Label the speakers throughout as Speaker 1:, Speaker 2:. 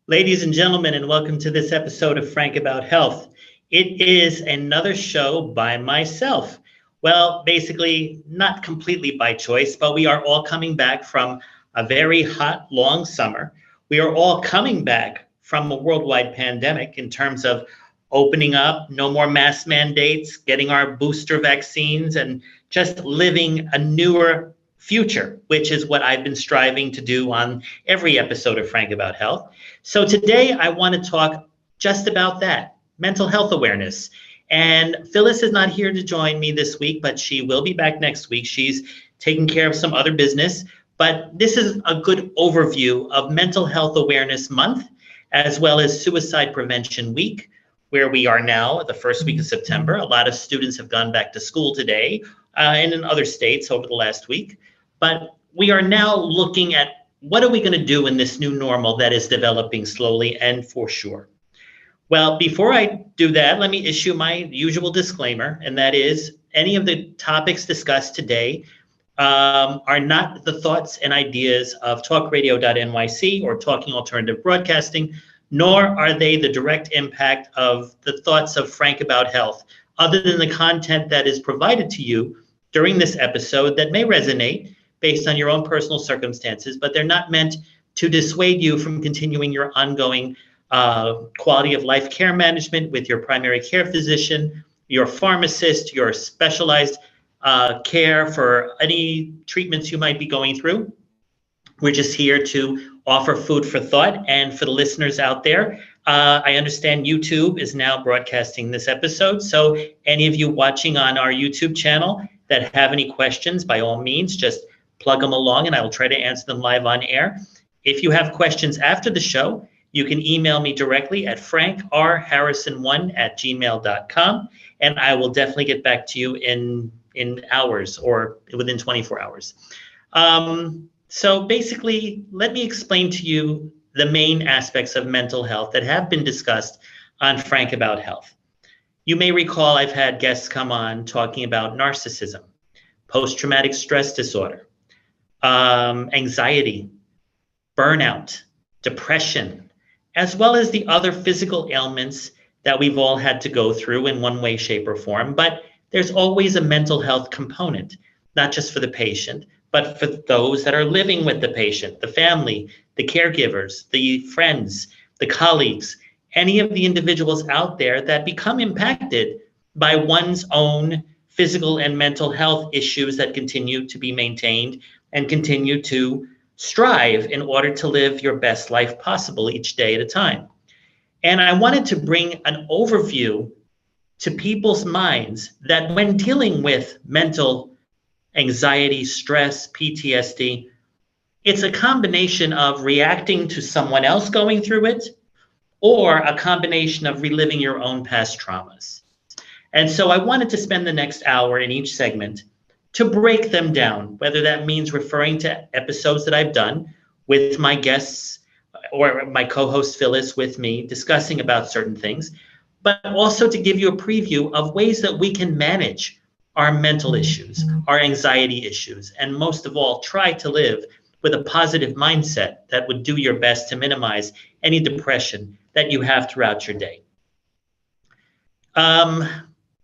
Speaker 1: Ladies and gentlemen, and welcome to this episode of Frank About Health. It is another show by myself. Well, basically, not completely by choice, but we are all coming back from a very hot, long summer. We are all coming back from a worldwide pandemic in terms of opening up, no more mask mandates, getting our booster vaccines, and just living a newer future, which is what I've been striving to do on every episode of Frank About Health. So today I want to talk just about that, mental health awareness. And Phyllis is not here to join me this week, but she will be back next week. She's taking care of some other business. But this is a good overview of Mental Health Awareness Month, as well as Suicide Prevention Week, where we are now, the first week of September. A lot of students have gone back to school today and in other states over the last week. But we are now looking at what are we going to do in this new normal that is developing slowly and for sure. Well, before I do that, let me issue my usual disclaimer, and that is any of the topics discussed today are not the thoughts and ideas of talkradio.nyc or Talking Alternative Broadcasting, nor are they the direct impact of the thoughts of Frank About Health, other than the content that is provided to you during this episode that may resonate based on your own personal circumstances, but they're not meant to dissuade you from continuing your ongoing quality of life care management with your primary care physician, your pharmacist, your specialized care for any treatments you might be going through. We're just here to offer food for thought. And for the listeners out there, I understand YouTube is now broadcasting this episode. So any of you watching on our YouTube channel that have any questions, by all means, just plug them along and I will try to answer them live on air. If you have questions after the show, you can email me directly at frankrharrison1@gmail.com, and I will definitely get back to you in hours or within 24 hours. So basically, let me explain to you the main aspects of mental health that have been discussed on Frank About Health. You may recall I've had guests come on talking about narcissism, post-traumatic stress disorder, anxiety, burnout, depression, as well as the other physical ailments that we've all had to go through in one way, shape, or form. But there's always a mental health component, not just for the patient, but for those that are living with the patient, the family, the caregivers, the friends, the colleagues, any of the individuals out there that become impacted by one's own physical and mental health issues that continue to be maintained and continue to strive in order to live your best life possible each day at a time. And I wanted to bring an overview to people's minds that when dealing with mental anxiety, stress, PTSD, it's a combination of reacting to someone else going through it or a combination of reliving your own past traumas. And so I wanted to spend the next hour in each segment to break them down, whether that means referring to episodes that I've done with my guests or my co-host Phyllis with me discussing about certain things, but also to give you a preview of ways that we can manage our mental issues, our anxiety issues, and most of all, try to live with a positive mindset that would do your best to minimize any depression that you have throughout your day.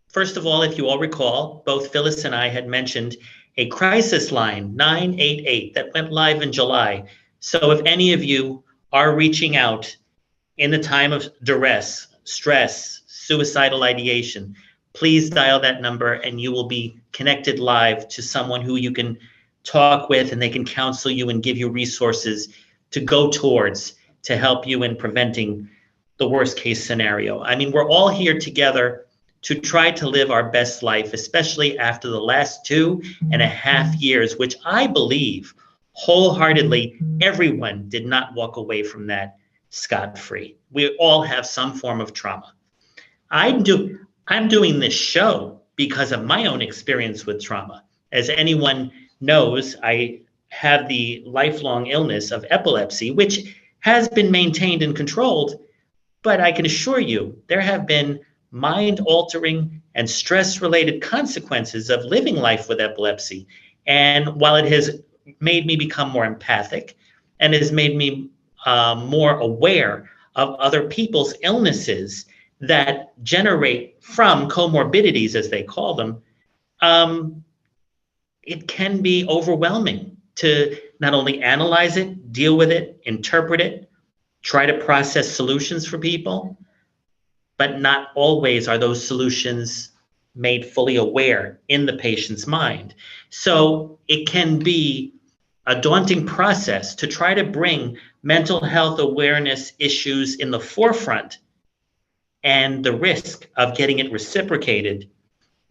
Speaker 1: First of all, if you all recall, both Phyllis and I had mentioned a crisis line, 988, that went live in July. So if any of you are reaching out in the time of duress, stress, suicidal ideation, please dial that number and you will be connected live to someone who you can talk with and they can counsel you and give you resources to go towards to help you in preventing the worst case scenario. I mean, we're all here together to try to live our best life, especially after the last 2.5 years, which I believe wholeheartedly everyone did not walk away from that scot-free. We all have some form of trauma. I'm doing this show because of my own experience with trauma. As anyone knows, I have the lifelong illness of epilepsy, which has been maintained and controlled, but I can assure you there have been mind-altering and stress-related consequences of living life with epilepsy. And while it has made me become more empathic and has made me more aware of other people's illnesses that generate from comorbidities, as they call them, um, it can be overwhelming to not only analyze it, deal with it, interpret it, try to process solutions for people, but not always are those solutions made fully aware in the patient's mind. So it can be a daunting process to try to bring mental health awareness issues in the forefront, and the risk of getting it reciprocated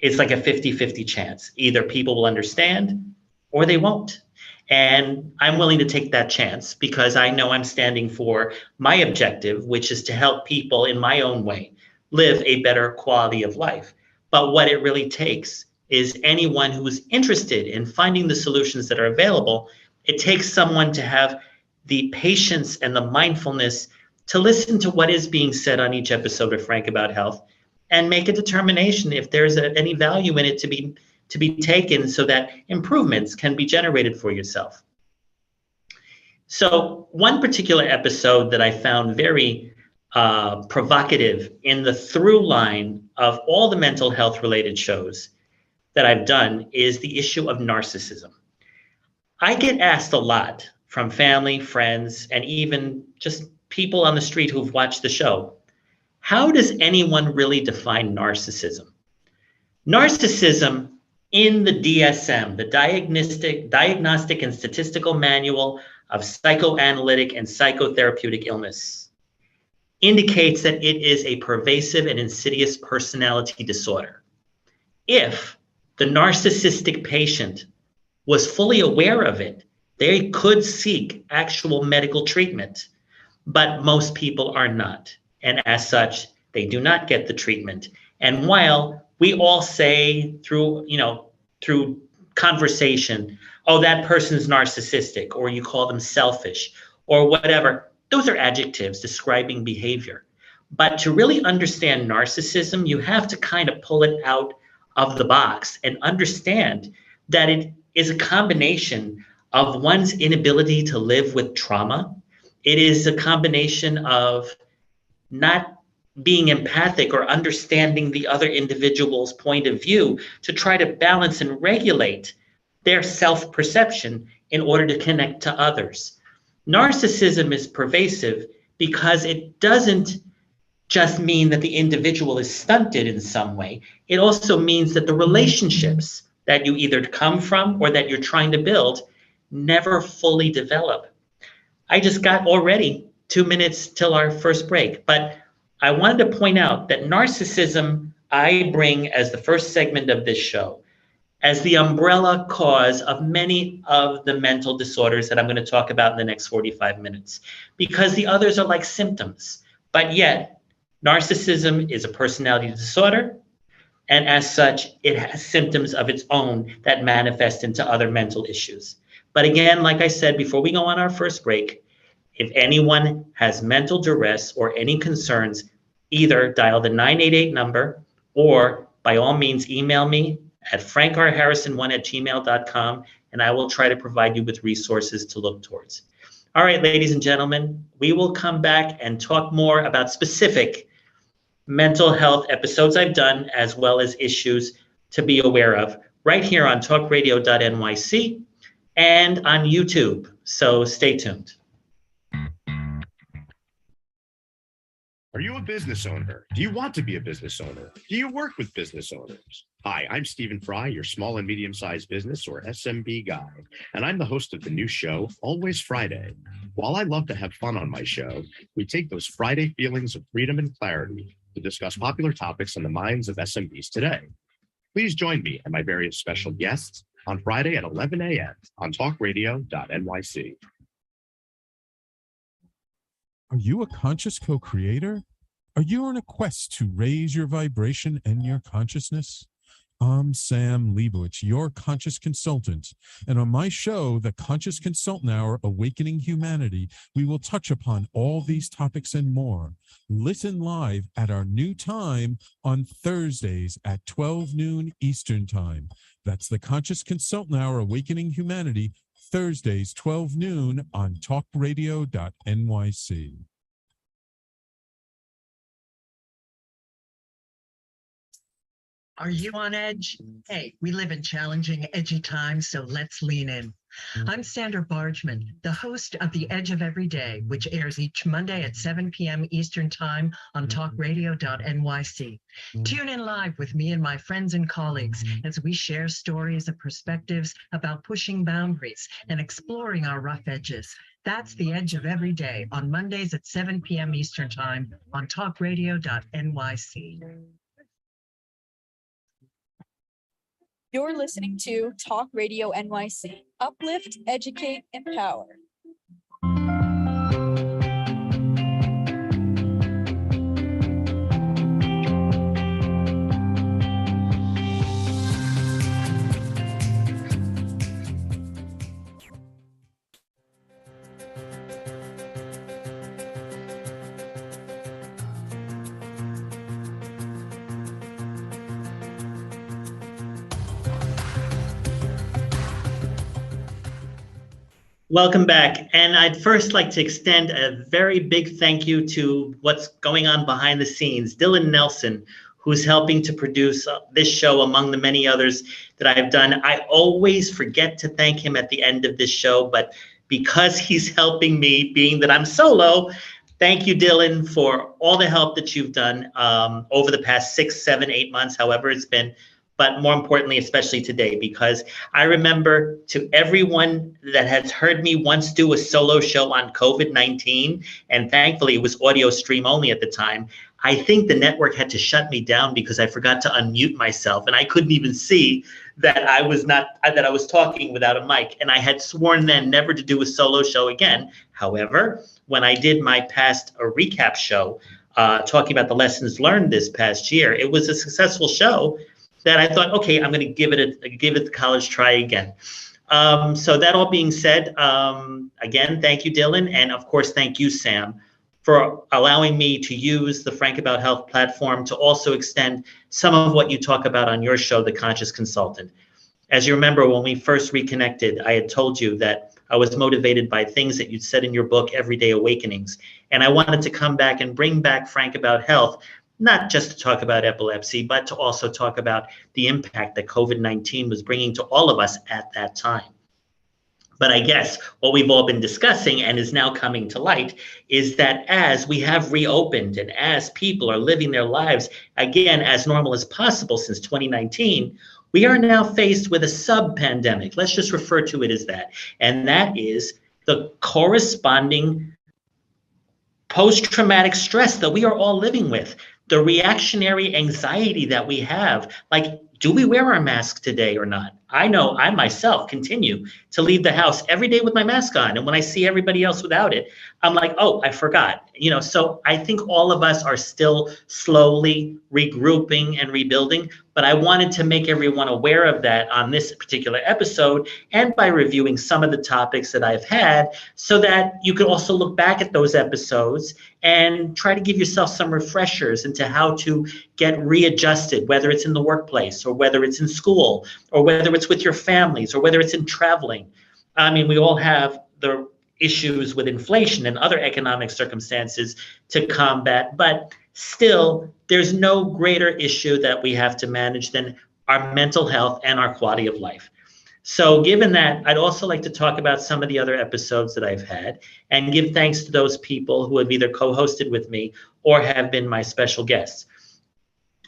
Speaker 1: is like a 50-50 chance. Either people will understand or they won't. And I'm willing to take that chance because I know I'm standing for my objective, which is to help people in my own way live a better quality of life. But what it really takes is anyone who is interested in finding the solutions that are available. It takes someone to have the patience and the mindfulness to listen to what is being said on each episode of Frank About Health and make a determination if there's any value in it to be taken so that improvements can be generated for yourself. So one particular episode that I found very provocative in the through line of all the mental health related shows that I've done is the issue of narcissism. I get asked a lot from family, friends, and even just people on the street who've watched the show, how does anyone really define narcissism? Narcissism in the DSM, the Diagnostic and Statistical Manual of Psychoanalytic and Psychotherapeutic Illness, indicates that it is a pervasive and insidious personality disorder. If the narcissistic patient was fully aware of it, they could seek actual medical treatment, but most people are not. And as such, they do not get the treatment. And while we all say through conversation, oh, that person's narcissistic, or you call them selfish, or whatever, those are adjectives describing behavior. But to really understand narcissism, you have to kind of pull it out of the box and understand that it is a combination of one's inability to live with trauma. It is a combination of not being empathic or understanding the other individual's point of view to try to balance and regulate their self-perception in order to connect to others. Narcissism is pervasive because it doesn't just mean that the individual is stunted in some way. It also means that the relationships that you either come from or that you're trying to build never fully develop. I just got already 2 minutes till our first break, but I wanted to point out that narcissism I bring as the first segment of this show as the umbrella cause of many of the mental disorders that I'm going to talk about in the next 45 minutes, because the others are like symptoms. But yet, narcissism is a personality disorder, and as such, it has symptoms of its own that manifest into other mental issues. But again, like I said, before we go on our first break, if anyone has mental duress or any concerns, either dial the 988 number or by all means email me at frankrharrison1@gmail.com, and I will try to provide you with resources to look towards. All right, ladies and gentlemen, we will come back and talk more about specific mental health episodes I've done, as well as issues to be aware of, right here on talkradio.nyc and on YouTube. So stay tuned.
Speaker 2: Are you a business owner? Do you want to be a business owner? Do you work with business owners? Hi, I'm Stephen Fry, your small and medium-sized business or SMB guy, and I'm the host of the new show, Always Friday. While I love to have fun on my show, we take those Friday feelings of freedom and clarity to discuss popular topics on the minds of SMBs today. Please join me and my various special guests on Friday at 11 a.m. on talkradio.nyc.
Speaker 3: Are you a conscious co-creator? Are you on a quest to raise your vibration and your consciousness? I'm Sam Leibowitz, your conscious consultant. And on my show, The Conscious Consultant Hour, Awakening Humanity, we will touch upon all these topics and more. Listen live at our new time on Thursdays at 12 noon Eastern Time. That's The Conscious Consultant Hour, Awakening Humanity, Thursdays, 12 noon on talkradio.nyc.
Speaker 4: Are you on edge? Hey, we live in challenging, edgy times, so let's lean in. I'm Sandra Bargman, the host of The Edge of Every Day, which airs each Monday at 7 p.m. Eastern Time on talkradio.nyc. Tune in live with me and my friends and colleagues as we share stories and perspectives about pushing boundaries and exploring our rough edges. That's The Edge of Every Day on Mondays at 7 p.m. Eastern Time on talkradio.nyc.
Speaker 5: You're listening to Talk Radio NYC. Uplift, educate, empower.
Speaker 1: Welcome back. And I'd first like to extend a very big thank you to what's going on behind the scenes. Dylan Nelson, who's helping to produce this show among the many others that I've done. I always forget to thank him at the end of this show, but because he's helping me, being that I'm solo, thank you, Dylan, for all the help that you've done over the past 6, 7, 8 months, however it's been. But more importantly, especially today, because I remember to everyone that has heard me once do a solo show on COVID-19, and thankfully it was audio stream only at the time, I think the network had to shut me down because I forgot to unmute myself, and I couldn't even see that I was talking without a mic. And I had sworn then never to do a solo show again. However, when I did my past recap show, talking about the lessons learned this past year, it was a successful show that I thought, okay, I'm going to give it the college try again. So that all being said, again, thank you, Dylan. And of course, thank you, Sam, for allowing me to use the Frank About Health platform to also extend some of what you talk about on your show, The Conscious Consultant. As you remember, when we first reconnected, I had told you that I was motivated by things that you'd said in your book, Everyday Awakenings. And I wanted to come back and bring back Frank About Health, not just to talk about epilepsy, but to also talk about the impact that COVID-19 was bringing to all of us at that time. But I guess what we've all been discussing and is now coming to light is that as we have reopened and as people are living their lives again as normal as possible since 2019, we are now faced with a sub-pandemic. Let's just refer to it as that. And that is the corresponding post-traumatic stress that we are all living with. The reactionary anxiety that we have, like, do we wear our mask today or not? I know I myself continue to leave the house every day with my mask on. And when I see everybody else without it, I'm like, oh, I forgot. So I think all of us are still slowly regrouping and rebuilding. But I wanted to make everyone aware of that on this particular episode and by reviewing some of the topics that I've had so that you could also look back at those episodes and try to give yourself some refreshers into how to get readjusted, whether it's in the workplace or whether it's in school or whether it's with your families or whether it's in traveling. I mean, we all have the issues with inflation and other economic circumstances to combat, but still, there's no greater issue that we have to manage than our mental health and our quality of life. So given that, I'd also like to talk about some of the other episodes that I've had and give thanks to those people who have either co-hosted with me or have been my special guests.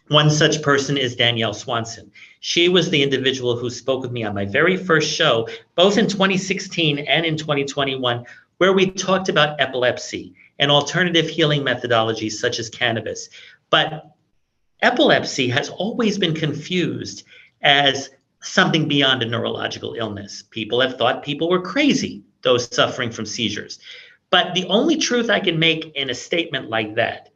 Speaker 1: One such person is Danielle Swanson. She was the individual who spoke with me on my very first show, both in 2016 and in 2021, where we talked about epilepsy and alternative healing methodologies such as cannabis. But epilepsy has always been confused as something beyond a neurological illness. People have thought people were crazy, those suffering from seizures. But the only truth I can make in a statement like that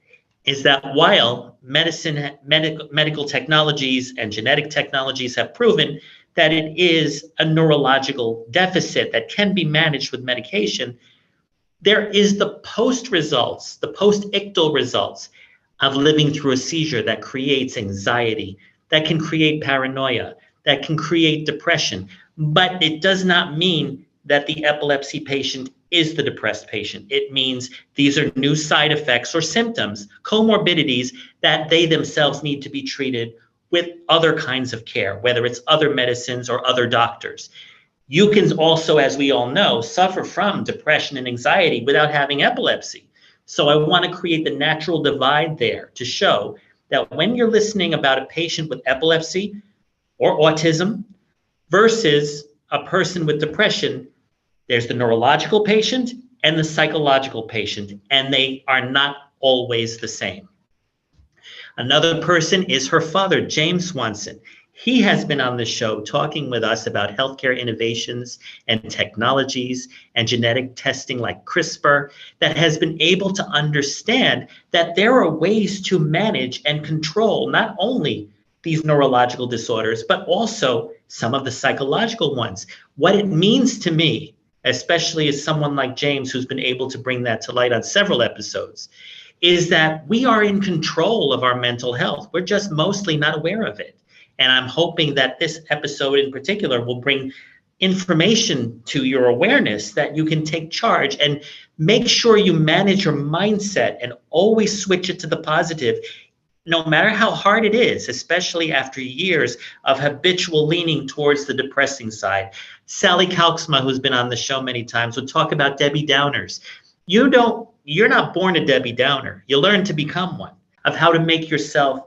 Speaker 1: is that while medical technologies and genetic technologies have proven that it is a neurological deficit that can be managed with medication, there is the post-results, the post-ictal results of living through a seizure that creates anxiety, that can create paranoia, that can create depression. But it does not mean that the epilepsy patient is the depressed patient. It means these are new side effects or symptoms, comorbidities that they themselves need to be treated with other kinds of care, whether it's other medicines or other doctors. You can also, as we all know, suffer from depression and anxiety without having epilepsy. So I want to create the natural divide there to show that when you're listening about a patient with epilepsy or autism versus a person with depression, there's the neurological patient and the psychological patient, and they are not always the same. Another person is her father, James Swanson. He has been on the show talking with us about healthcare innovations and technologies and genetic testing like CRISPR that has been able to understand that there are ways to manage and control not only these neurological disorders, but also some of the psychological ones. What it means to me, especially as someone like James, who's been able to bring that to light on several episodes, is that we are in control of our mental health. We're just mostly not aware of it. And I'm hoping that this episode in particular will bring information to your awareness that you can take charge and make sure you manage your mindset and always switch it to the positive, no matter how hard it is, especially after years of habitual leaning towards the depressing side. Sally Kalksma, who's been on the show many times, would talk about Debbie Downers. You're not born a Debbie Downer. You learn to become one, of how to make yourself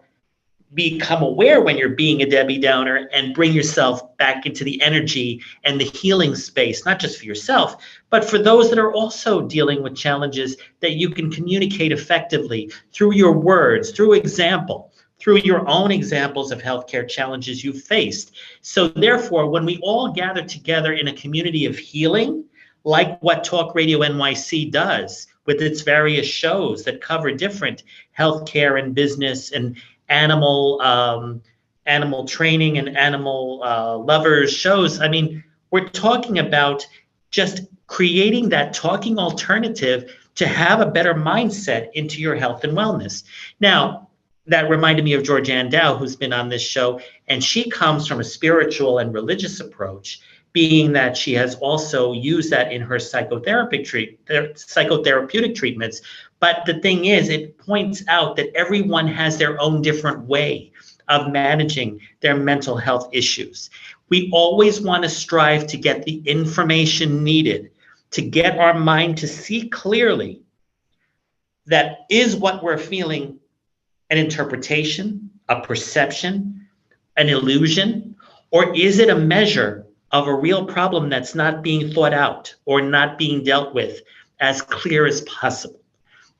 Speaker 1: become aware when you're being a Debbie Downer and bring yourself back into the energy and the healing space, not just for yourself, but for those that are also dealing with challenges that you can communicate effectively through your words, through example, through your own examples of healthcare challenges you've faced. So therefore, when we all gather together in a community of healing, like what Talk Radio NYC does with its various shows that cover different healthcare and business and animal training and animal lovers shows. I mean, we're talking about just creating that talking alternative to have a better mindset into your health and wellness. Now, that reminded me of Georgianne Dow, who's been on this show, and she comes from a spiritual and religious approach, being that she has also used that in her psychotherapeutic treatments. But the thing is, it points out that everyone has their own different way of managing their mental health issues. We always want to strive to get the information needed to get our mind to see clearly that is what we're feeling an interpretation, a perception, an illusion, or is it a measure of a real problem that's not being thought out or not being dealt with as clear as possible?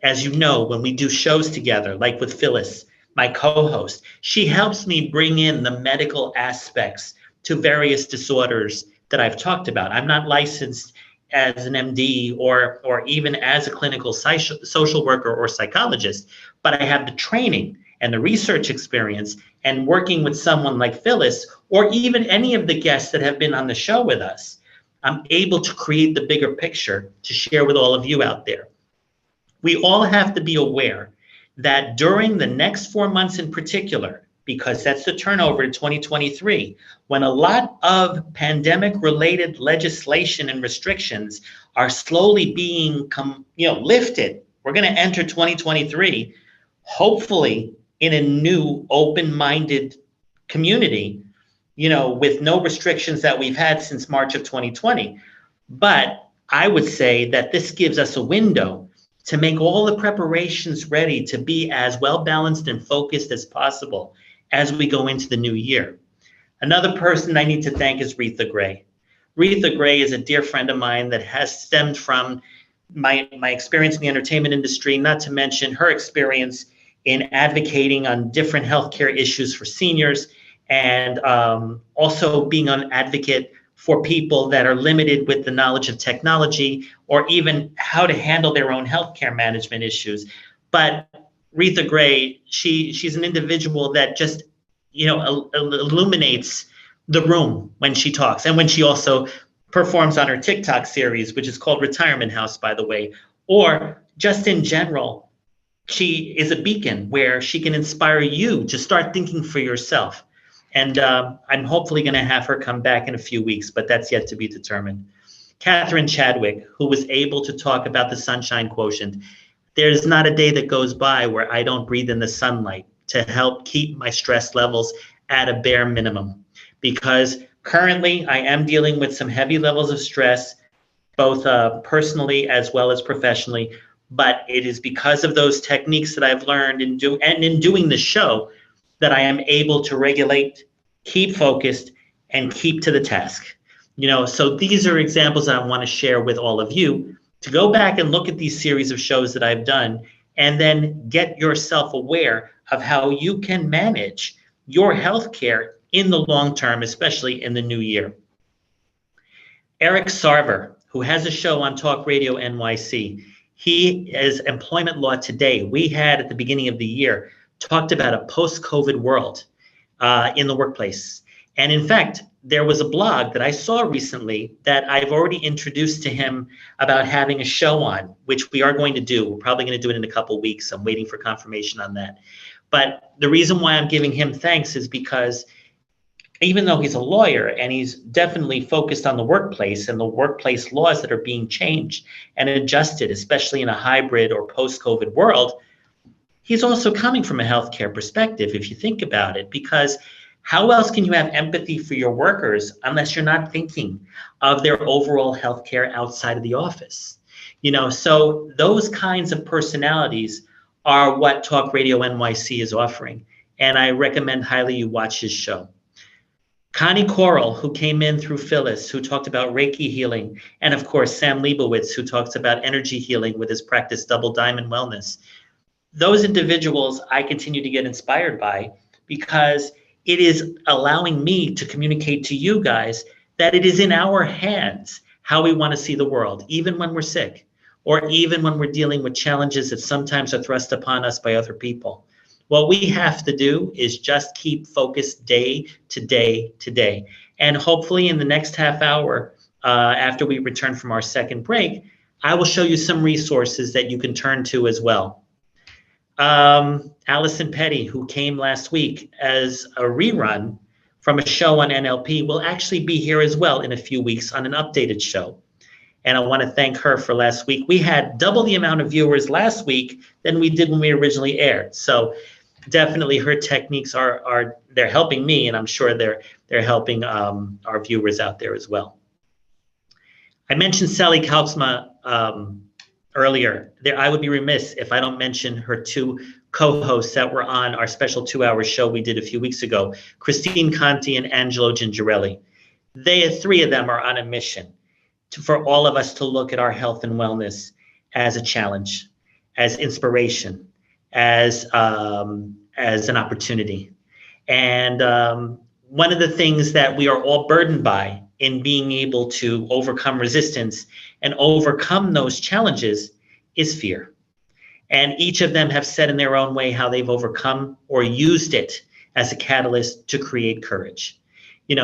Speaker 1: As you know, when we do shows together, like with Phyllis, my co-host, she helps me bring in the medical aspects to various disorders that I've talked about. I'm not licensed as an MD or even as a clinical social worker or psychologist, but I have the training and the research experience, and working with someone like Phyllis, or even any of the guests that have been on the show with us, I'm able to create the bigger picture to share with all of you out there. We all have to be aware that during the next 4 months in particular, because that's the turnover to 2023, when a lot of pandemic-related legislation and restrictions are slowly being lifted, we're going to enter 2023, hopefully in a new open-minded community, with no restrictions that we've had since March of 2020. But I would say that this gives us a window to make all the preparations ready to be as well-balanced and focused as possible as we go into the new year. Another person I need to thank is Retha Gray. Retha Gray is a dear friend of mine that has stemmed from my experience in the entertainment industry, not to mention her experience in advocating on different healthcare issues for seniors, and also being an advocate for people that are limited with the knowledge of technology or even how to handle their own healthcare management issues. But Retha Gray, she's an individual that just, illuminates the room when she talks, and when she also performs on her TikTok series, which is called Retirement House, by the way, or just in general, she is a beacon where she can inspire you to start thinking for yourself. And I'm hopefully going to have her come back in a few weeks, but that's yet to be determined. Catherine Chadwick, who was able to talk about the sunshine quotient. There's not a day that goes by where I don't breathe in the sunlight to help keep my stress levels at a bare minimum, because currently I am dealing with some heavy levels of stress, both personally as well as professionally. But it is because of those techniques that I've learned in doing the show that I am able to regulate, keep focused, and keep to the task. So these are examples I want to share with all of you to go back and look at these series of shows that I've done, and then get yourself aware of how you can manage your healthcare in the long term, especially in the new year. Eric Sarver, who has a show on Talk Radio NYC, he is Employment Law Today. We had at the beginning of the year talked about a post-COVID world in the workplace. And in fact, there was a blog that I saw recently that I've already introduced to him about having a show on, which we are going to do. We're probably going to do it in a couple of weeks. I'm waiting for confirmation on that. But the reason why I'm giving him thanks is because even though he's a lawyer and he's definitely focused on the workplace and the workplace laws that are being changed and adjusted, especially in a hybrid or post-COVID world, he's also coming from a healthcare perspective, if you think about it, because how else can you have empathy for your workers unless you're not thinking of their overall healthcare outside of the office? So those kinds of personalities are what Talk Radio NYC is offering. And I recommend highly you watch his show. Connie Coral, who came in through Phyllis, who talked about Reiki healing, and of course, Sam Leibowitz, who talks about energy healing with his practice Double Diamond Wellness. Those individuals I continue to get inspired by, because it is allowing me to communicate to you guys that it is in our hands how we want to see the world, even when we're sick, or even when we're dealing with challenges that sometimes are thrust upon us by other people. What we have to do is just keep focused day to day to day. And hopefully in the next half hour, after we return from our second break, I will show you some resources that you can turn to as well. Allison Petty, who came last week as a rerun from a show on NLP, will actually be here as well in a few weeks on an updated show. And I want to thank her for last week. We had double the amount of viewers last week than we did when we originally aired. So definitely her techniques they're helping me, and I'm sure they're helping our viewers out there as well. I mentioned Sally Kalksma earlier. I would be remiss if I don't mention her two co-hosts that were on our special 2-hour show we did a few weeks ago, Christine Conti and Angelo Gingerelli. Three of them are on a mission for all of us to look at our health and wellness as a challenge, as inspiration, as an opportunity. And one of the things that we are all burdened by in being able to overcome resistance and overcome those challenges is fear. And each of them have said in their own way how they've overcome or used it as a catalyst to create courage.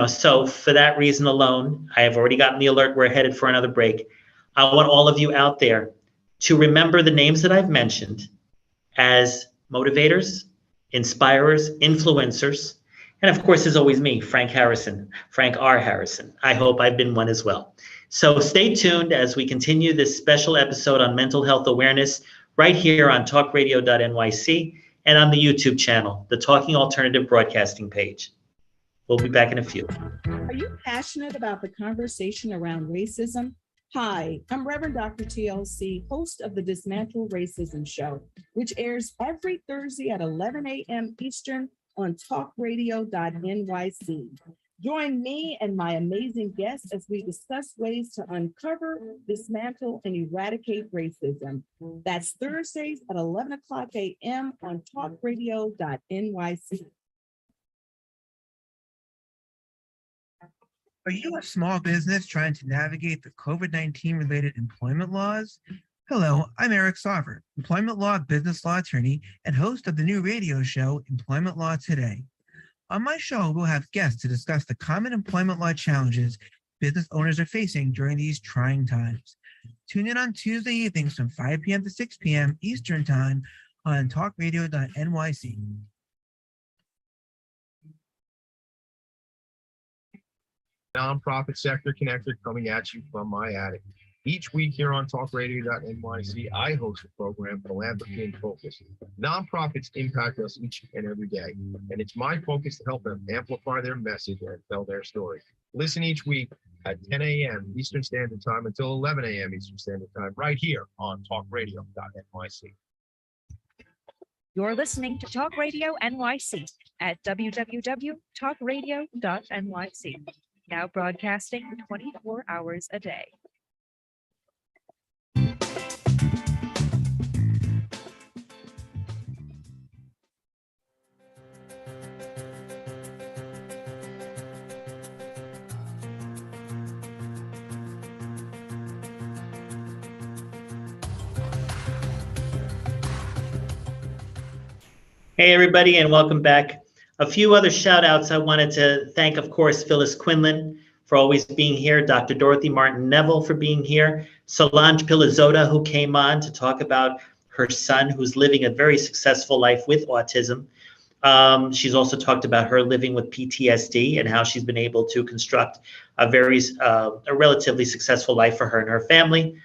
Speaker 1: So for that reason alone, I have already gotten the alert. We're headed for another break. I want all of you out there to remember the names that I've mentioned as motivators, inspirers, influencers, and of course, there's always me, Frank Harrison, Frank R. Harrison. I hope I've been one as well. So stay tuned as we continue this special episode on mental health awareness right here on talkradio.nyc and on the YouTube channel, the Talking Alternative Broadcasting page. We'll be back in a few.
Speaker 6: Are you passionate about the conversation around racism? Hi, I'm Reverend Dr. TLC, host of the Dismantle Racism Show, which airs every Thursday at 11 a.m. Eastern on talkradio.nyc. Join me and my amazing guests as we discuss ways to uncover, dismantle, and eradicate racism. That's Thursdays at 11 o'clock a.m. on talkradio.nyc.
Speaker 7: Are you a small business trying to navigate the COVID-19 related employment laws? Hello, I'm Eric Sauver, employment law, business law attorney, and host of the new radio show, Employment Law Today. On my show, we'll have guests to discuss the common employment law challenges business owners are facing during these trying times. Tune in on Tuesday evenings from 5 p.m. to 6 p.m. Eastern Time on talkradio.nyc.
Speaker 8: Nonprofit sector connector coming at you from my attic. Each week here on talkradio.nyc, I host the program Philanthropy in Focus. Nonprofits impact us each and every day, and it's my focus to help them amplify their message and tell their story. Listen each week at 10 a.m. Eastern Standard Time until 11 a.m. Eastern Standard Time, right here on talkradio.nyc.
Speaker 9: You're listening to Talk Radio NYC at www.talkradio.nyc. Now broadcasting 24 hours a day.
Speaker 1: Hey, everybody, and welcome back. A few other shout outs. I wanted to thank, of course, Phyllis Quinlan for always being here, Dr. Dorothy Martin Neville for being here, Solange Pilizota, who came on to talk about her son, who's living a very successful life with autism. She's also talked about her living with PTSD and how she's been able to construct a relatively successful life for her and her family.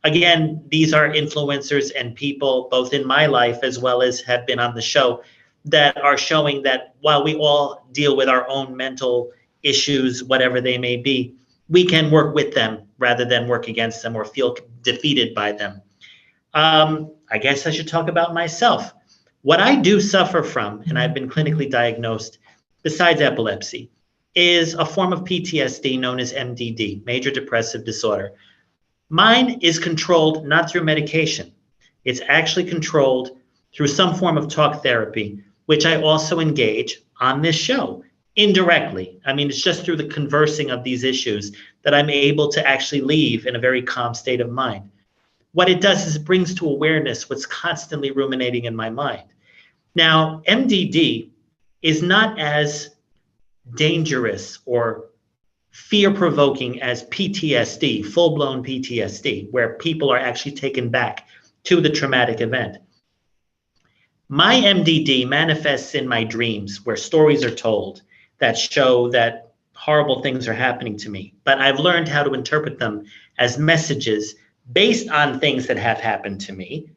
Speaker 1: Again, these are influencers and people both in my life as well as have been on the show that are showing that while we all deal with our own mental issues, whatever they may be, we can work with them rather than work against them or feel defeated by them. I guess I should talk about myself. What I do suffer from, and I've been clinically diagnosed, besides epilepsy, is a form of PTSD known as MDD, major depressive disorder. Mine is controlled not through medication. It's actually controlled through some form of talk therapy, which I also engage on this show indirectly. I mean, it's just through the conversing of these issues that I'm able to actually leave in a very calm state of mind. What it does is it brings to awareness what's constantly ruminating in my mind. Now, MDD is not as dangerous or fear-provoking as PTSD, full-blown PTSD, where people are actually taken back to the traumatic event. My MDD manifests in my dreams where stories are told that show that horrible things are happening to me, but I've learned how to interpret them as messages based on things that have happened to me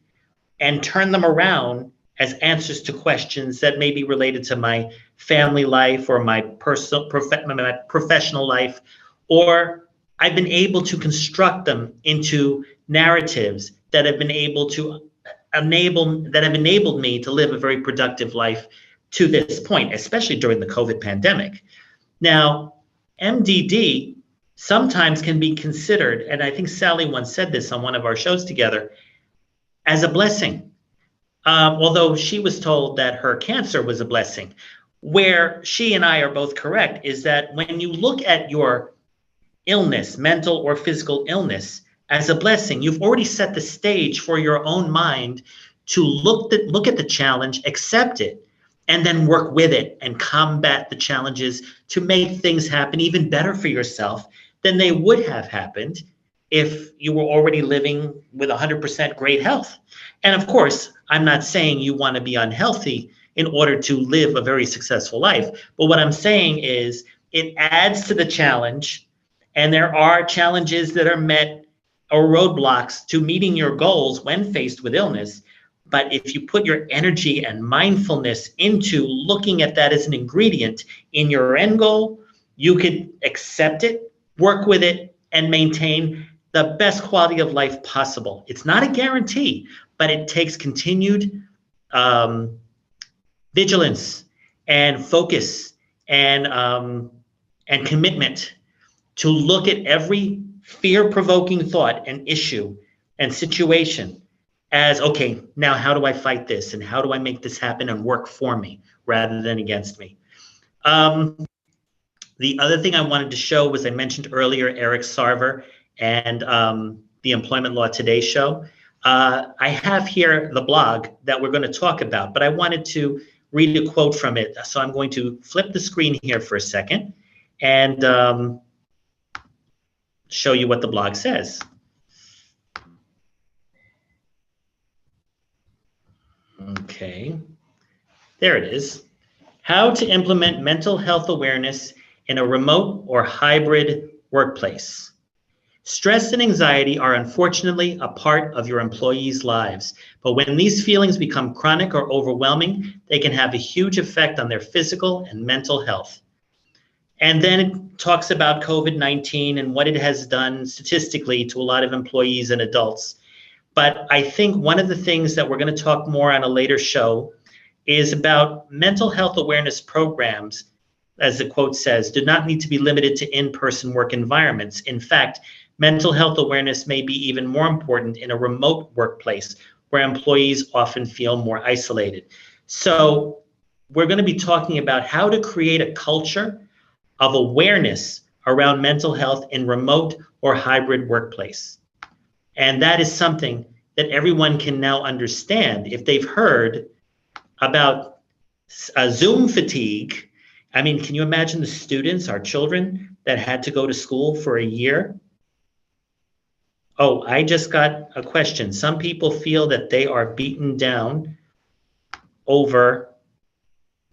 Speaker 1: and turn them around as answers to questions that may be related to my family life or my professional life, or I've been able to construct them into narratives that have been able to enabled me to live a very productive life to this point, especially during the COVID pandemic. Now, MDD sometimes can be considered, and I think Sally once said this on one of our shows together, as a blessing. Although she was told that her cancer was a blessing. Where she and I are both correct is that when you look at your illness, mental or physical illness, as a blessing, you've already set the stage for your own mind to look at the challenge, accept it, and then work with it and combat the challenges to make things happen even better for yourself than they would have happened if you were already living with 100% great health. And of course, I'm not saying you want to be unhealthy in order to live a very successful life. But what I'm saying is it adds to the challenge, and there are challenges that are met or roadblocks to meeting your goals when faced with illness. But if you put your energy and mindfulness into looking at that as an ingredient in your end goal, you could accept it, work with it, and maintain the best quality of life possible. It's not a guarantee, but it takes continued vigilance and focus and commitment to look at every fear-provoking thought and issue and situation as, okay, now how do I fight this? And how do I make this happen and work for me rather than against me? The other thing I wanted to show was, I mentioned earlier, Eric Sarver and the Employment Law Today show. I have here the blog that we're going to talk about, but I wanted to read a quote from it. So I'm going to flip the screen here for a second and show you what the blog says. Okay, there it is. How to implement mental health awareness in a remote or hybrid workplace. Stress and anxiety are unfortunately a part of your employees' lives, but when these feelings become chronic or overwhelming, they can have a huge effect on their physical and mental health. And then it talks about COVID-19 and what it has done statistically to a lot of employees and adults. But I think one of the things that we're going to talk more on a later show is about mental health awareness programs, as the quote says, do not need to be limited to in-person work environments. In fact, mental health awareness may be even more important in a remote workplace where employees often feel more isolated. So we're going to be talking about how to create a culture of awareness around mental health in remote or hybrid workplace. And that is something that everyone can now understand if they've heard about Zoom fatigue. I mean, can you imagine the students, our children, that had to go to school for a year? Oh, I just got a question. Some people feel that they are beaten down over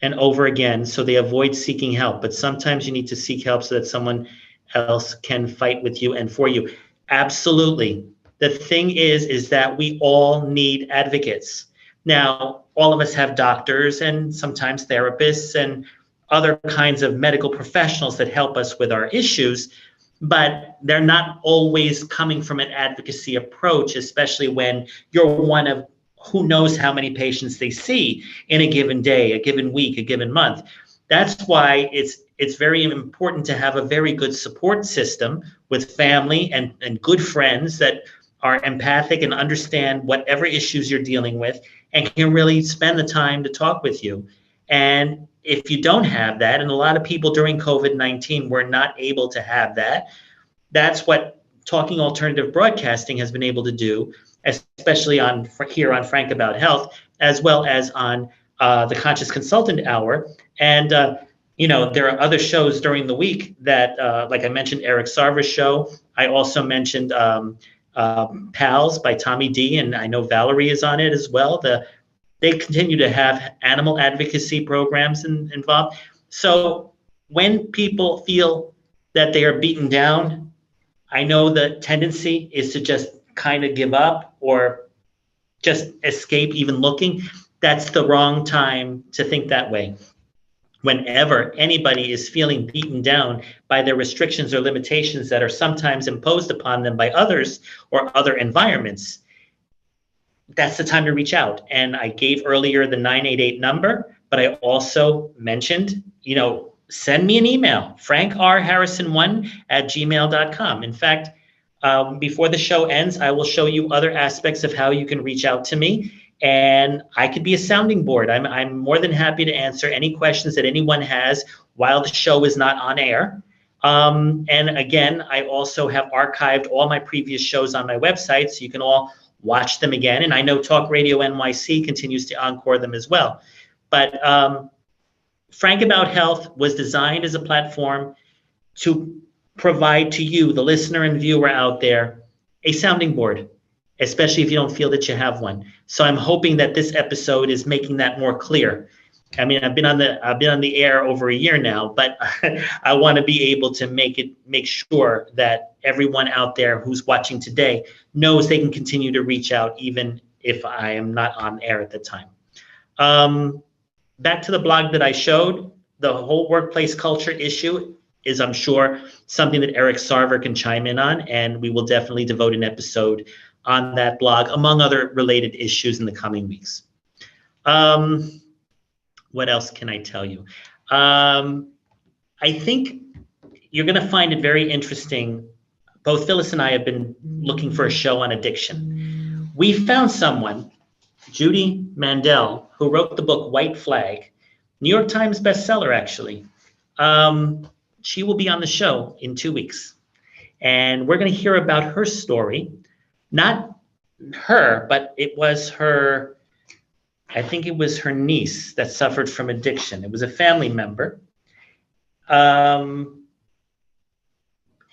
Speaker 1: and over again, so they avoid seeking help. But sometimes you need to seek help so that someone else can fight with you and for you. Absolutely. The thing is that we all need advocates. Now, all of us have doctors and sometimes therapists and other kinds of medical professionals that help us with our issues, but they're not always coming from an advocacy approach, especially when you're one of who knows how many patients they see in a given day, a given week, a given month. That's why it's very important to have a very good support system with family and good friends that are empathic and understand whatever issues you're dealing with and can really spend the time to talk with you. And if you don't have that, and a lot of people during COVID-19 were not able to have that, that's what Talking Alternative Broadcasting has been able to do, especially here on Frank About Health, as well as on the Conscious Consultant Hour. And there are other shows during the week that, like I mentioned, Eric Sarver's show. I also mentioned Pals by Tommy D, and I know Valerie is on it as well. They continue to have animal advocacy programs involved. So when people feel that they are beaten down, I know the tendency is to just kind of give up or just escape even looking. That's the wrong time to think that way. Whenever anybody is feeling beaten down by their restrictions or limitations that are sometimes imposed upon them by others or other environments, that's the time to reach out. And I gave earlier the 988 number, but I also mentioned, send me an email, frankrharrison1@gmail.com. In fact, before the show ends, I will show you other aspects of how you can reach out to me, and I could be a sounding board. I'm more than happy to answer any questions that anyone has while the show is not on air. And again, I also have archived all my previous shows on my website, so you can all watch them again. And I know Talk Radio NYC continues to encore them as well. But Frank About Health was designed as a platform to provide to you, the listener and viewer out there, a sounding board, especially if you don't feel that you have one. So I'm hoping that this episode is making that more clear. I mean, I've been on the air over a year now, but I want to be able to make sure that everyone out there who's watching today knows they can continue to reach out even if I am not on air at the time. Back to the blog that I showed, the whole workplace culture issue is, I'm sure, something that Eric Sarver can chime in on, and we will definitely devote an episode on that blog, among other related issues in the coming weeks. What else can I tell you? I think you're going to find it very interesting. Both Phyllis and I have been looking for a show on addiction. We found someone, Judy Mandel, who wrote the book White Flag, New York Times bestseller, actually. She will be on the show in 2 weeks. And we're going to hear about her story. Not her, but it was her, I think it was her niece that suffered from addiction. It was a family member. And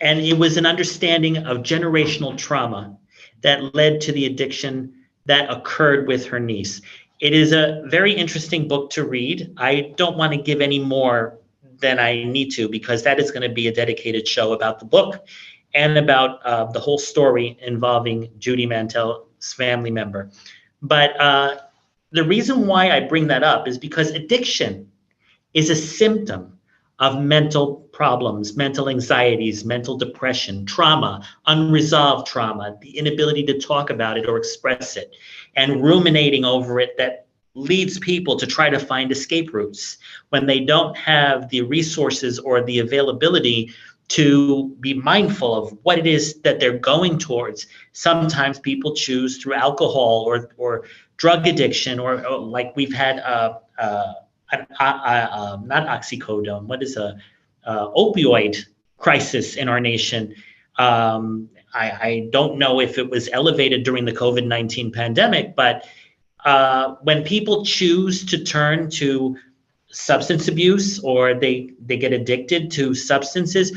Speaker 1: it was an understanding of generational trauma that led to the addiction that occurred with her niece. It is a very interesting book to read. I don't want to give any more than I need to, because that is going to be a dedicated show about the book. and about the whole story involving Judy Mantel's family member. But the reason why I bring that up is because addiction is a symptom of mental problems, mental anxieties, mental depression, trauma, unresolved trauma, the inability to talk about it or express it, and ruminating over it that leads people to try to find escape routes when they don't have the resources or the availability to be mindful of what it is that they're going towards. Sometimes people choose through alcohol or drug addiction, or like we've had not oxycodone, what is a opioid crisis in our nation. I don't know if it was elevated during the COVID-19 pandemic, but when people choose to turn to substance abuse or they get addicted to substances,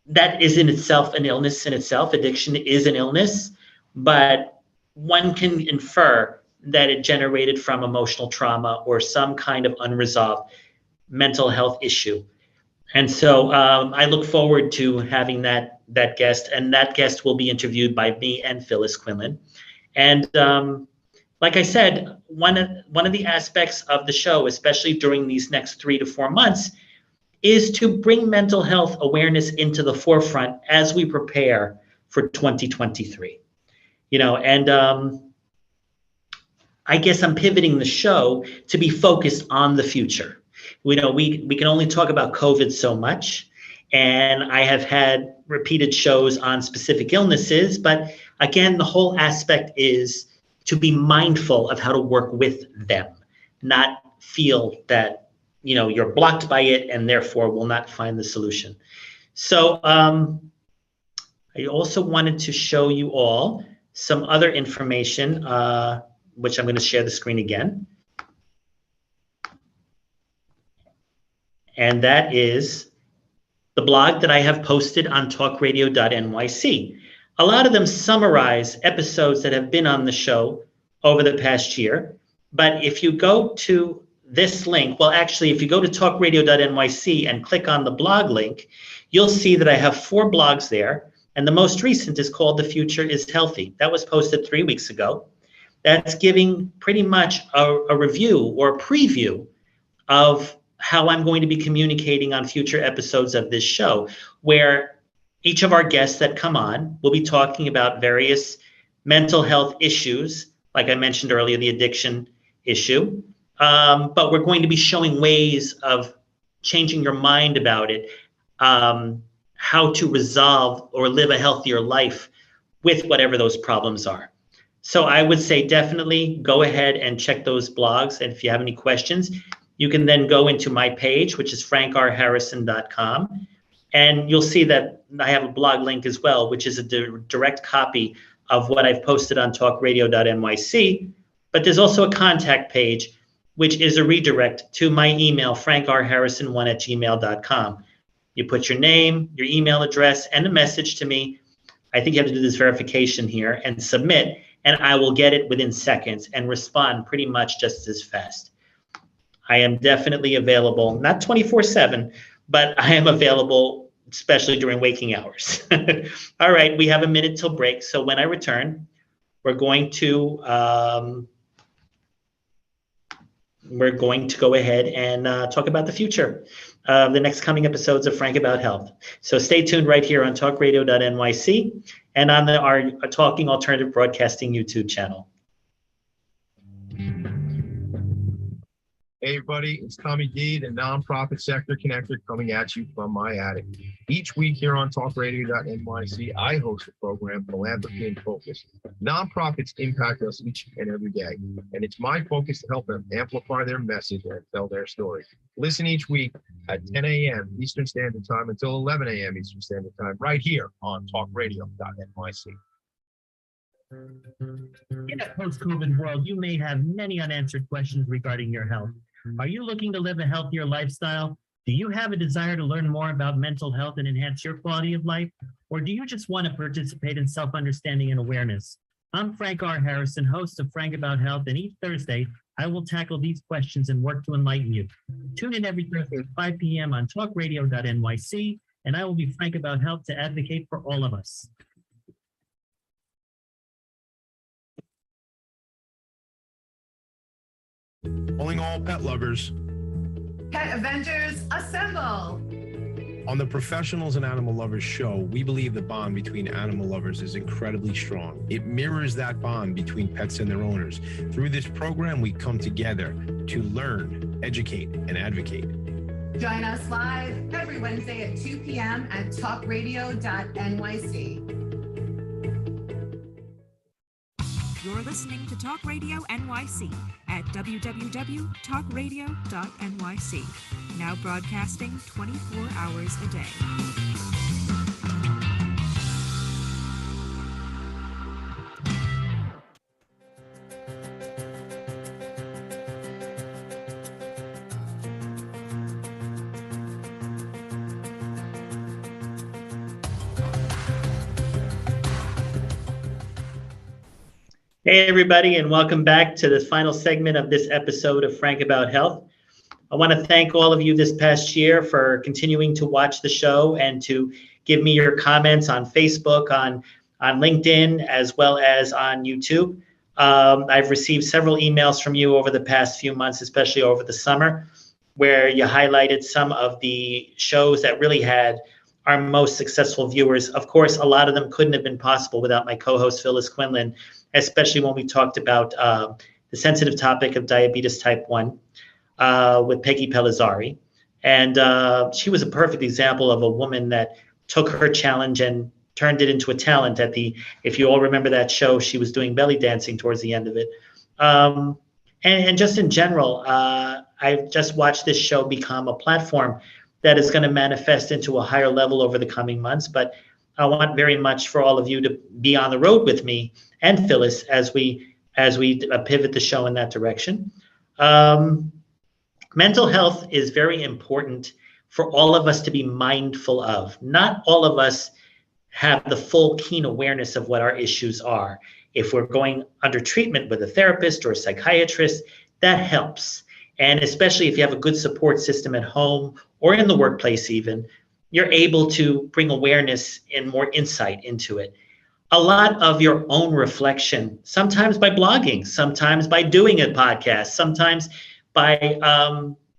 Speaker 1: that is in itself an illness in itself. Addiction is an illness, but one can infer that it generated from emotional trauma or some kind of unresolved mental health issue. And so I look forward to having that guest, and that guest will be interviewed by me and Phyllis Quinlan. And like I said, one of the aspects of the show, especially during these next 3 to 4 months, is to bring mental health awareness into the forefront as we prepare for 2023. And I guess I'm pivoting the show to be focused on the future. We can only talk about COVID so much, and I have had repeated shows on specific illnesses, but again, the whole aspect is to be mindful of how to work with them, not feel that you're blocked by it and therefore will not find the solution. So I also wanted to show you all some other information, which I'm going to share the screen again. And that is the blog that I have posted on talkradio.nyc. A lot of them summarize episodes that have been on the show over the past year. But if you go to this link, well, actually, if you go to talkradio.nyc and click on the blog link, you'll see that I have 4 blogs there. And the most recent is called The Future is Healthy. That was posted 3 weeks ago. That's giving pretty much a review or a preview of how I'm going to be communicating on future episodes of this show, where each of our guests that come on will be talking about various mental health issues, like I mentioned earlier, the addiction issue. But we're going to be showing ways of changing your mind about it, how to resolve or live a healthier life with whatever those problems are. So I would say definitely go ahead and check those blogs. And if you have any questions, you can then go into my page, which is frankrharrison.com. And you'll see that I have a blog link as well, which is a direct copy of what I've posted on talkradio.nyc. But there's also a contact page, which is a redirect to my email, frankrharrison1@gmail.com. You put your name, your email address, and a message to me. I think you have to do this verification here and submit, and I will get it within seconds and respond pretty much just as fast. I am definitely available, not 24/7, but I am available, especially during waking hours. All right, we have a minute till break. So when I return, we're going to go ahead and talk about the future of the next coming episodes of Frank About Health. So stay tuned right here on talkradio.nyc and on our Talking Alternative Broadcasting YouTube channel.
Speaker 8: Hey everybody, it's Tommy D, the nonprofit sector connector, coming at you from my attic. Each week here on talkradio.nyc, I host a program, Philanthropy in Focus. Nonprofits impact us each and every day, and it's my focus to help them amplify their message and tell their story. Listen each week at 10 a.m. Eastern Standard Time until 11 a.m. Eastern Standard Time, right here on talkradio.nyc.
Speaker 10: In a post-COVID world, you may have many unanswered questions regarding your health. Are you looking to live a healthier lifestyle? Do you have a desire to learn more about mental health and enhance your quality of life? Or do you just want to participate in self-understanding and awareness? I'm Frank R. Harrison, host of Frank About Health, and each Thursday, I will tackle these questions and work to enlighten you. Tune in every Thursday at 5 p.m. on talkradio.nyc and I will be frank about health to advocate for all of us.
Speaker 11: Calling all pet lovers.
Speaker 12: Pet Avengers, assemble!
Speaker 11: On the Professionals and Animal Lovers show, we believe the bond between animal lovers is incredibly strong. It mirrors that bond between pets and their owners. Through this program, we come together to learn, educate, and advocate.
Speaker 12: Join us live every Wednesday at 2 p.m. at talkradio.nyc.
Speaker 9: You're listening to Talk Radio NYC at www.talkradio.nyc. Now broadcasting 24 hours a day.
Speaker 1: Hey, everybody, and welcome back to the final segment of this episode of Frank About Health. I want to thank all of you this past year for continuing to watch the show and to give me your comments on Facebook, on LinkedIn, as well as on YouTube. I've received several emails from you over the past few months, especially over the summer, where you highlighted some of the shows that really had our most successful viewers. Of course, a lot of them couldn't have been possible without my co-host Phyllis Quinlan, especially when we talked about the sensitive topic of diabetes type 1 with Peggy Pellizzari. And she was a perfect example of a woman that took her challenge and turned it into a talent at if you all remember that show, she was doing belly dancing towards the end of it. And just in general, I've just watched this show become a platform that is going to manifest into a higher level over the coming months. But I want very much for all of you to be on the road with me and Phyllis as we pivot the show in that direction. Mental health is very important for all of us to be mindful of. Not all of us have the full keen awareness of what our issues are. If we're going under treatment with a therapist or a psychiatrist, that helps. And especially if you have a good support system at home or in the workplace even, you're able to bring awareness and more insight into it. A lot of your own reflection, sometimes by blogging, sometimes by doing a podcast, sometimes by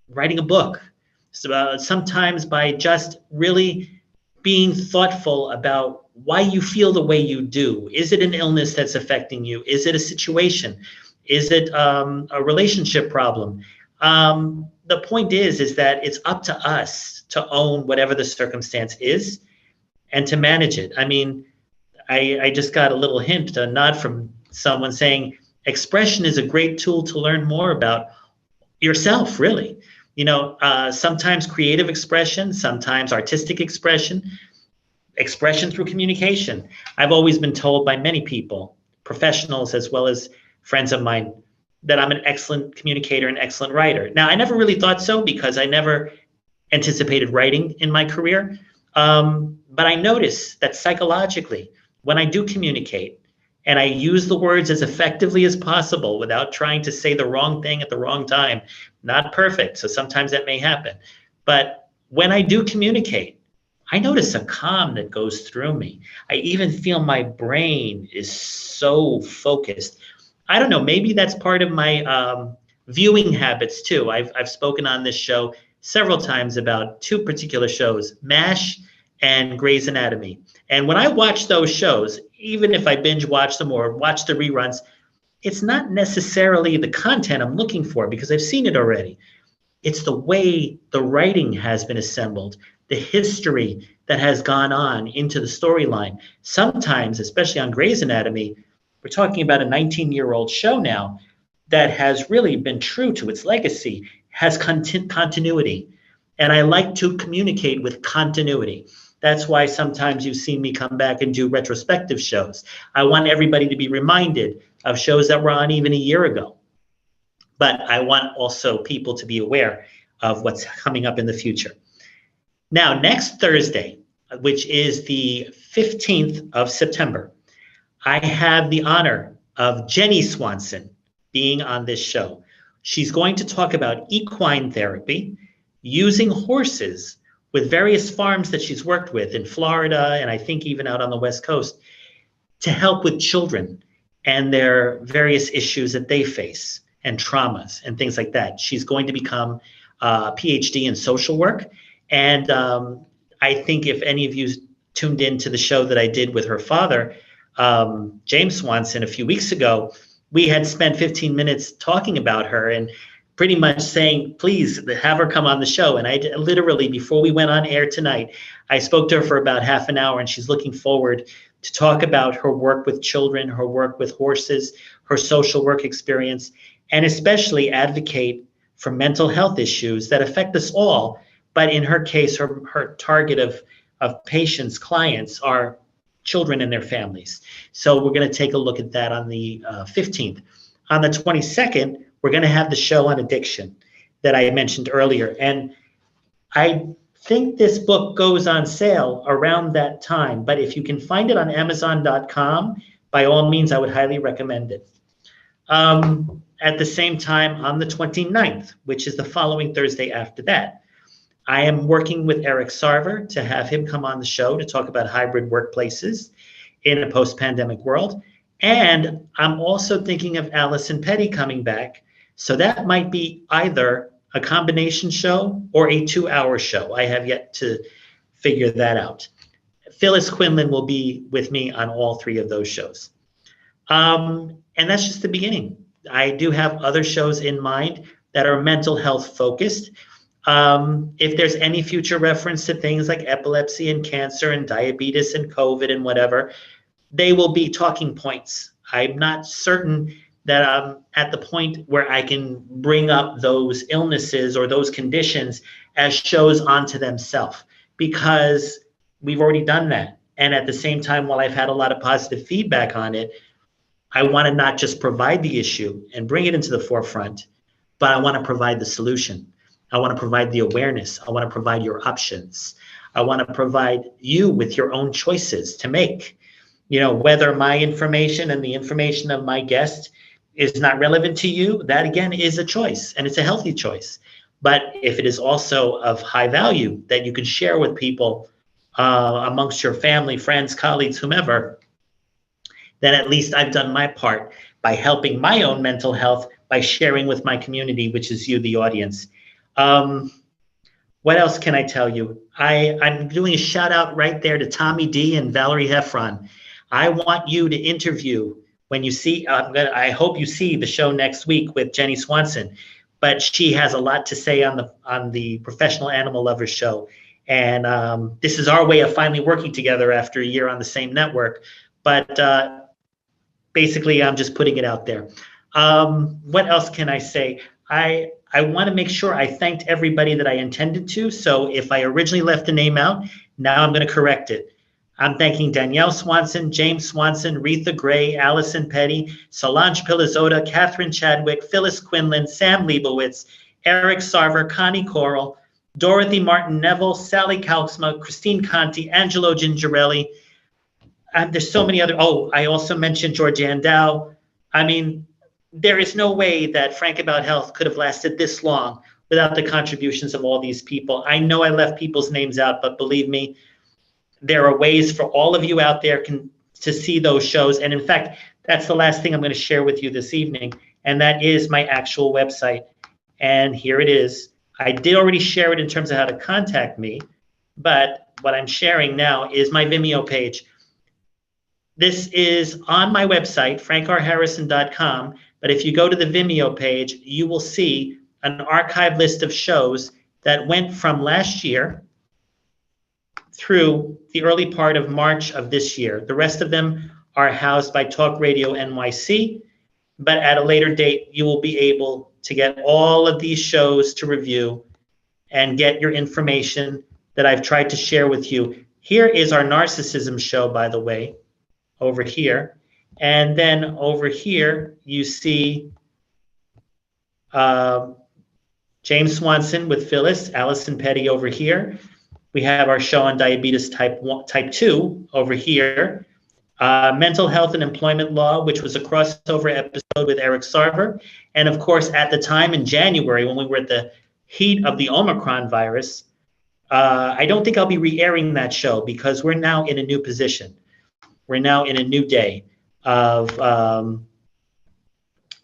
Speaker 1: writing a book, sometimes by just really being thoughtful about why you feel the way you do. Is it an illness that's affecting you? Is it a situation? Is it a relationship problem? The point is that it's up to us to own whatever the circumstance is and to manage it. I mean, I just got a little hint, a nod from someone saying expression is a great tool to learn more about yourself, really. You know, sometimes creative expression, sometimes artistic expression through communication. I've always been told by many people, professionals as well as friends of mine, that I'm an excellent communicator and excellent writer. Now, I never really thought so because I never anticipated writing in my career. But I notice that psychologically, when I do communicate and I use the words as effectively as possible without trying to say the wrong thing at the wrong time, not perfect, so sometimes that may happen. But when I do communicate, I notice a calm that goes through me. I even feel my brain is so focused. I don't know, maybe that's part of my viewing habits too. I've spoken on this show several times about two particular shows, MASH and Grey's Anatomy. And when I watch those shows, even if I binge watch them or watch the reruns, it's not necessarily the content I'm looking for because I've seen it already. It's the way the writing has been assembled, the history that has gone on into the storyline. Sometimes, especially on Grey's Anatomy, we're talking about a 19-year-old show now that has really been true to its legacy, has continuity. And I like to communicate with continuity. That's why sometimes you've seen me come back and do retrospective shows. I want everybody to be reminded of shows that were on even a year ago. But I want also people to be aware of what's coming up in the future. Now, next Thursday, which is the 15th of September, I have the honor of Jenny Swanson being on this show. She's going to talk about equine therapy using horses with various farms that she's worked with in Florida and I think even out on the West Coast to help with children and their various issues that they face and traumas and things like that. She's going to become a PhD in social work. And I think if any of you tuned into the show that I did with her father, James Swanson, a few weeks ago, we had spent 15 minutes talking about her and pretty much saying, please have her come on the show. And I literally, before we went on air tonight, I spoke to her for about half an hour, and she's looking forward to talk about her work with children, her work with horses, her social work experience, and especially advocate for mental health issues that affect us all. But in her case, her target of patients, clients are children and their families. So we're going to take a look at that on the 15th. On the 22nd, we're going to have the show on addiction that I mentioned earlier. And I think this book goes on sale around that time. But if you can find it on Amazon.com, by all means, I would highly recommend it. At the same time, on the 29th, which is the following Thursday after that, I am working with Eric Sarver to have him come on the show to talk about hybrid workplaces in a post-pandemic world. And I'm also thinking of Allison Petty coming back. So that might be either a combination show or a 2-hour show. I have yet to figure that out. Phyllis Quinlan will be with me on all 3 of those shows. And that's just the beginning. I do have other shows in mind that are mental health focused. If there's any future reference to things like epilepsy and cancer and diabetes and COVID and whatever, they will be talking points. I'm not certain that I'm at the point where I can bring up those illnesses or those conditions as shows onto themselves, because we've already done that. And at the same time, while I've had a lot of positive feedback on it, I want to not just provide the issue and bring it into the forefront, but I want to provide the solution. I want to provide the awareness. I want to provide your options. I want to provide you with your own choices to make. You know, whether my information and the information of my guest is not relevant to you, that again is a choice, and it's a healthy choice. But if it is also of high value that you can share with people amongst your family, friends, colleagues, whomever, then at least I've done my part by helping my own mental health by sharing with my community, which is you, the audience. What else can I tell you? I'm doing a shout out right there to Tommy D and Valerie Heffron. I want you to interview when you see, I hope you see the show next week with Jenny Swanson, but she has a lot to say on the Professional Animal Lovers show. And this is our way of finally working together after a year on the same network. But basically, I'm just putting it out there. What else can I say? I want to make sure I thanked everybody that I intended to. So if I originally left a name out, now I'm going to correct it. I'm thanking Danielle Swanson, James Swanson, Retha Gray, Allison Petty, Solange Pilizzotta, Catherine Chadwick, Phyllis Quinlan, Sam Leibowitz, Eric Sarver, Connie Coral, Dorothy Martin Neville, Sally Kalksma, Christine Conti, Angelo Gingerelli. There's so many other. Oh, I also mentioned Georgianne Dow. I mean, there is no way that Frank About Health could have lasted this long without the contributions of all these people. I know I left people's names out, but believe me, there are ways for all of you out there to see those shows. And in fact, that's the last thing I'm going to share with you this evening. And that is my actual website. And here it is. I did already share it in terms of how to contact me, but what I'm sharing now is my Vimeo page. This is on my website, frankrharrison.com. But if you go to the Vimeo page, you will see an archive list of shows that went from last year through the early part of March of this year. The rest of them are housed by Talk Radio NYC, but at a later date, you will be able to get all of these shows to review and get your information that I've tried to share with you. Here is our narcissism show, by the way, over here. And then over here, you see James Swanson with Phyllis, Allison Petty over here. We have our show on diabetes type 2 over here. Mental health and employment law, which was a crossover episode with Eric Sarver. And of course, at the time in January, when we were at the heat of the Omicron virus, I don't think I'll be re-airing that show because we're now in a new position. We're now in a new day of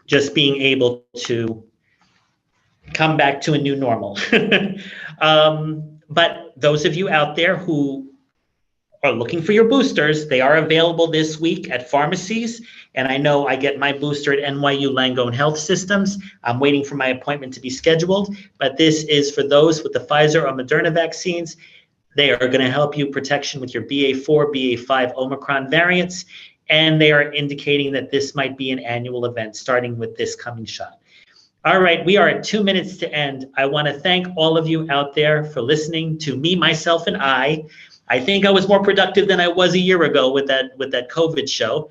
Speaker 1: just being able to come back to a new normal. But those of you out there who are looking for your boosters, they are available this week at pharmacies. And I know I get my booster at NYU Langone Health Systems. I'm waiting for my appointment to be scheduled, but this is for those with the Pfizer or Moderna vaccines. They are going to help you protection with your BA4, BA5 Omicron variants, and they are indicating that this might be an annual event starting with this coming shot. All right, we are at 2 minutes to end. I want to thank all of you out there for listening to me, myself, and I. I think I was more productive than I was a year ago with that COVID show.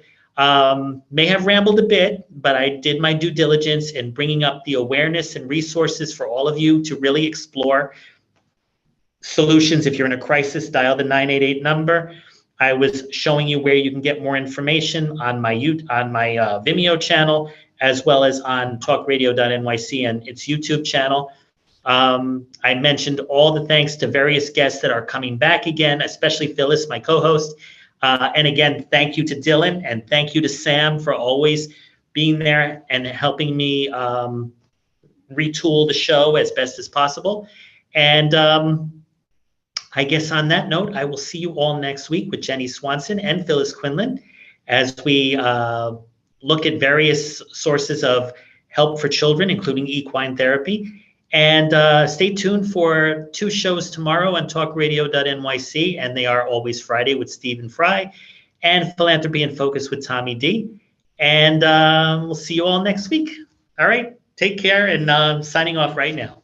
Speaker 1: May have rambled a bit, but I did my due diligence in bringing up the awareness and resources for all of you to really explore solutions. If you're in a crisis, dial the 988 number. I was showing you where you can get more information on my Vimeo channel, as well as on talkradio.nyc and its YouTube channel. I mentioned all the thanks to various guests that are coming back again, especially Phyllis, my co-host. And again, thank you to Dylan and thank you to Sam for always being there and helping me retool the show as best as possible. And I guess on that note, I will see you all next week with Jenny Swanson and Phyllis Quinlan as we look at various sources of help for children, including equine therapy. And stay tuned for 2 shows tomorrow on talkradio.nyc, and they are always Friday with Stephen Fry, and Philanthropy in Focus with Tommy D. And we'll see you all next week. All right, take care, and I'm signing off right now.